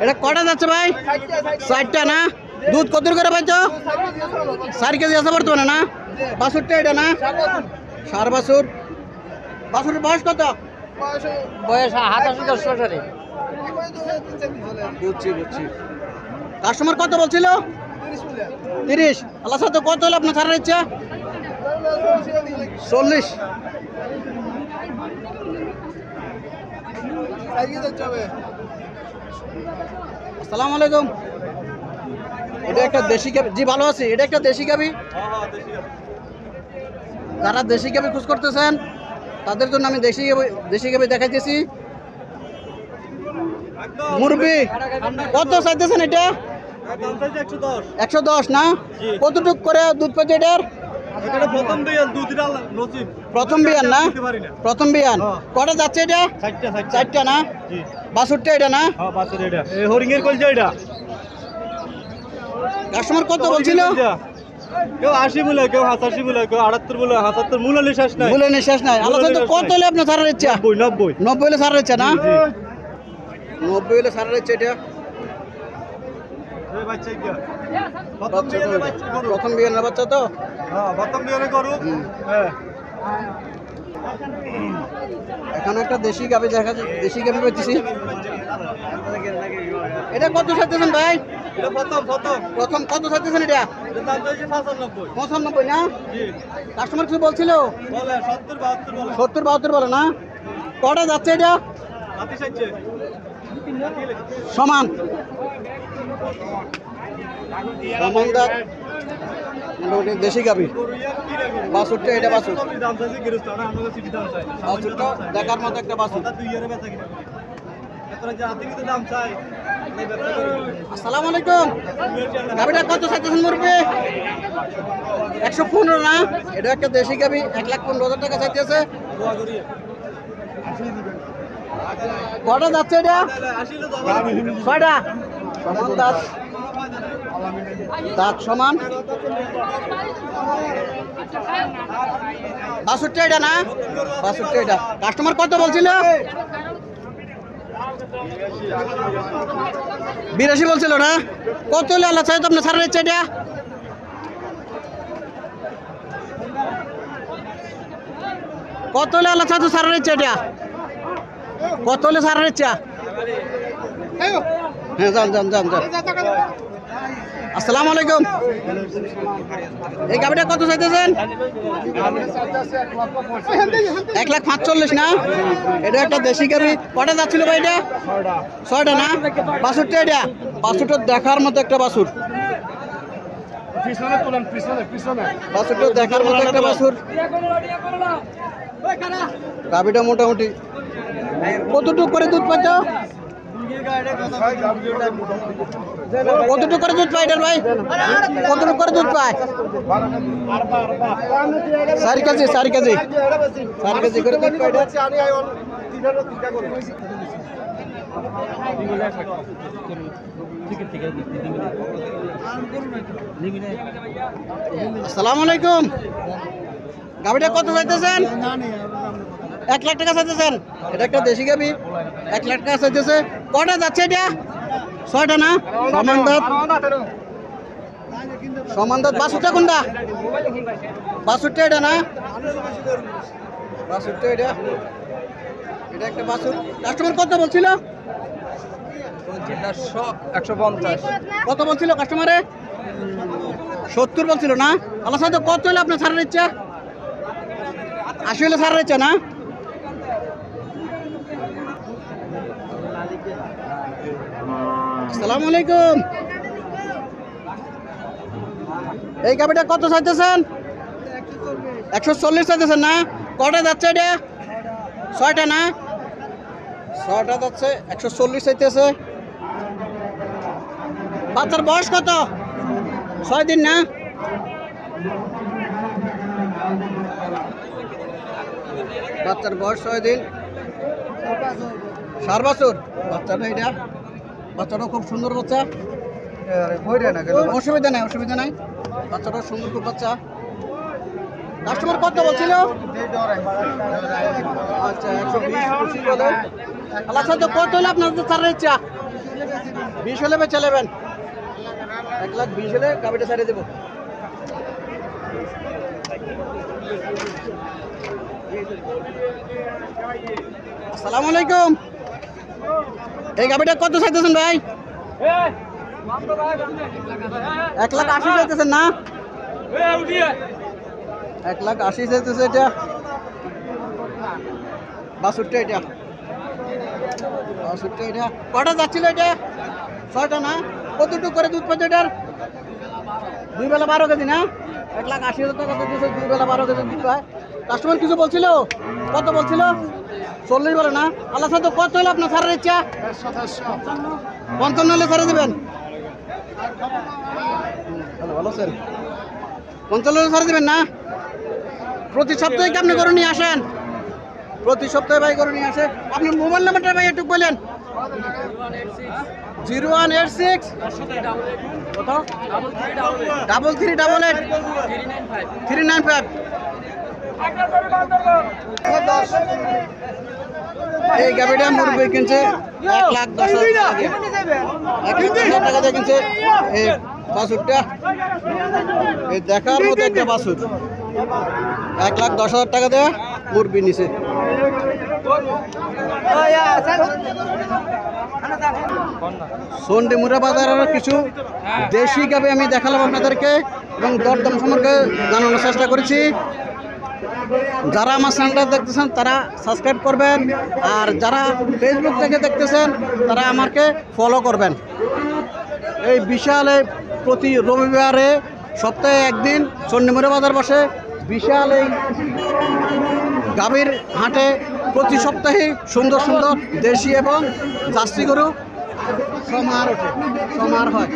এটা কটা যাচ্ছে ভাই? 4টা না? দুধ কত করে পাইছো? 4 কেজি আছে বর্তমানে না? বাছুরটা এটা না? সার বাছুর। বাছুরের বয়স কত? বয়স 27-10 বুঝছি বুঝছি। কাস্টমার কত বলছিল? 30। আল্লাহ সাথে কত হলো আপনার ছাড়ার ইচ্ছা? 40। আসসালামু আলাইকুম। এটা একটা দেশি গাবি। জি ভালো আছি। এটা একটা দেশি গাবি। যারা দেশি গাবি খোঁজ করতেছেন তাদের জন্য আমি দেশি গাবি দেখাইতেছি। মুরবি কত চাইতেছেন এটা? 110 না? কতটুক করে দুধ পাচ্ছে এটার? প্রথম বিয়ান না? প্রথম বিয়ান। কটা যাচ্ছে এটা? 4টা না? বাছুরটা এটা না? কাস্টমার কত বলছিল? কেউ 80 বলে, কেউ 85 বলে, কেউ 78 বলে, 78 মূল্য নিঃশ্বাস নাই। মূল্য নিঃশ্বাস নাই। আল্লাহ তো কত হলে আপনার ছাড়ার ইচ্ছা? 90 হলে ছাড়ার ইচ্ছা না? 90 হলে ছাড়ার ইচ্ছা এটা। প্রথম বিয়ানের বাচ্চা তো? প্রথম বিয়ানে গরু। এখানে একটা দেশি গাবি দেখা যায়, দেশি গাবি পাইতেছি। এটা কত চাইতেছেন ভাই? প্রথম কত চাইতেছেন এটা? 95 না? কাস্টমার কিছু বলছিল? 70-72 বলে না? কটা যাচ্ছে এটা? সমান দাঁত মোটামুটি দেশি গাবি। বাছুরটা এটা বাছুর। বাছুরটা দেখার মতো একটা বাছুর। আসসালামু আলাইকুম। গাবিটা কত চাইতেছেন মুরব্বি? 115 না? এটা একটা দেশি গাবি। 1,15,000 টাকা চাইতেছে। কটা যাচ্ছে এটা? 6টা। সমান দাঁত। দাঁত সমান। বাছুরটা এটা না? বাছুরটা এটা। কাস্টমার কত বলছিল? 82 বলছিল না? কত হলে আল্লাহ চাই তো আপনার ছাড়ার ইচ্ছা এটা? কত হলে আল্লাহ চাই তো ছাড়ার ইচ্ছা এটা? কত হলে ছাড়ার ইচ্ছা? হ্যাঁ যান। আসসালামু আলাইকুম। এই গাবিটা কত চাইতেছেন? 1,45,000 না? এটা একটা দেশি গাবি। কটা যাচ্ছিল ভাই এটা? 6টা না? বাছুরটা এটা? বাছুরটা দেখার মতো একটা বাছুর। বাছুরটা দেখার মতো একটা বাছুর। গাবিটা মোটামুটি কতটুকু করে দুধ পাচ্ছ? কতটুকু করে দুধ পায় এটার ভাই? কতটুকু করে দুধ পায়? 4 কেজি করে দুধ পায় এটা। আসসালামু আলাইকুম। গাবিটা কত চাইতেছেন? 1 লাখ টাকা চাইতেছেন। এটা একটা দেশি গাবি। 1 লাখ টাকা চাইতেছে। কটা যাচ্ছে এটা? 6টা না? সমান দাঁত। বাছুরটা কোনটা? বাছুরটা এটা না? বাছুরটা এটা একটা বাছুর। কাস্টমার কত বলছিল? 150। কত বলছিল কাস্টমারে? 70 বলছিল না? আল্লাহ সাথে কত হলে আপনার ছাড়ার ইচ্ছা? 80 হলে ছাড়ার ইচ্ছা না? আসসালামু আলাইকুম। এই গাবিটা কত চাইতেছেন? 140 চাইতেছেন না? কটা যাচ্ছে এটা? 6টা না? 6টা যাচ্ছে। 140 চাইতেছে। বাচ্চার বয়স কত? 6 দিন না? বাচ্চার বয়স 6 দিন। সার বাছুর বাচ্চাটা এটা। বাচ্চাটা খুব সুন্দর বাচ্চা। অসুবিধা নাই বাচ্চাটা সুন্দর খুব বাচ্চা। কাস্টমার কত বলছিল? আচ্ছা 120 বলে। আল্লাহ সাথে কত হলে আপনাদের ছাড়ের ইচ্ছা? 20 হলে বেচে নেবেন। 1,20,000 হলে গাবিটা ছাড়িয়ে দেবো। আসসালামু আলাইকুম। এই গাবিটা কত চাইতেছেন ভাই? 1,80,000 চাইতেছেন না? 1,80,000 চাইতেছে এটা। 62 এটা। 62 এটা। কটা যাচ্ছিল এটা? 6টা না? কতটুকু করে দুধ পাচ্ছে এটার? 2 বেলা 12 কেজি না? 1,80,000 টাকা দিতেছে, 2 বেলা 12 কেজি দুধ পায়। কাস্টমার কিছু বলছিল? কত বলছিল? 40 বলে না? আল্লাহ সাথে কত হলে আপনার ছাড়ার ইচ্ছা? 55 হলে ছাড়ে দেবেন। ভালো আছেন? 55 হলে ছাড়ে দেবেন না? প্রতি সপ্তাহে কি আপনি গরু নিয়ে আসেন? প্রতি সপ্তাহে ভাই গরু নিয়ে আসে। আপনার মোবাইল নাম্বারটা ভাই একটু বলেন। 0186 কত? 3388 395। এই গাবিটা মুরগি কিনছে 1,10,000 টাকা দিয়ে কিনছে। এই বাছুরটা এই দেখার মতো একটা বাছুর 1,10,000 টাকা দিয়ে মুরগি নিছে। সন্ডে মুরা বাজারের কিছু দেশি গাবি আমি দেখালাম আপনাদেরকে এবং দরদাম সম্পর্কে জানানোর চেষ্টা করেছি। যারা আমার চ্যানেলটা দেখতেছেন তারা সাবস্ক্রাইব করবেন, আর যারা ফেসবুক থেকে দেখতেছেন তারা আমাকে ফলো করবেন। এই বিশাল প্রতি রবিবারে সপ্তাহে একদিন চন্ডিমুড়া বাজার বসে। বিশাল এই গাভীর হাটে প্রতি সপ্তাহে সুন্দর সুন্দর দেশি এবং জার্সি গরু সমার ওঠে, সমার হয়।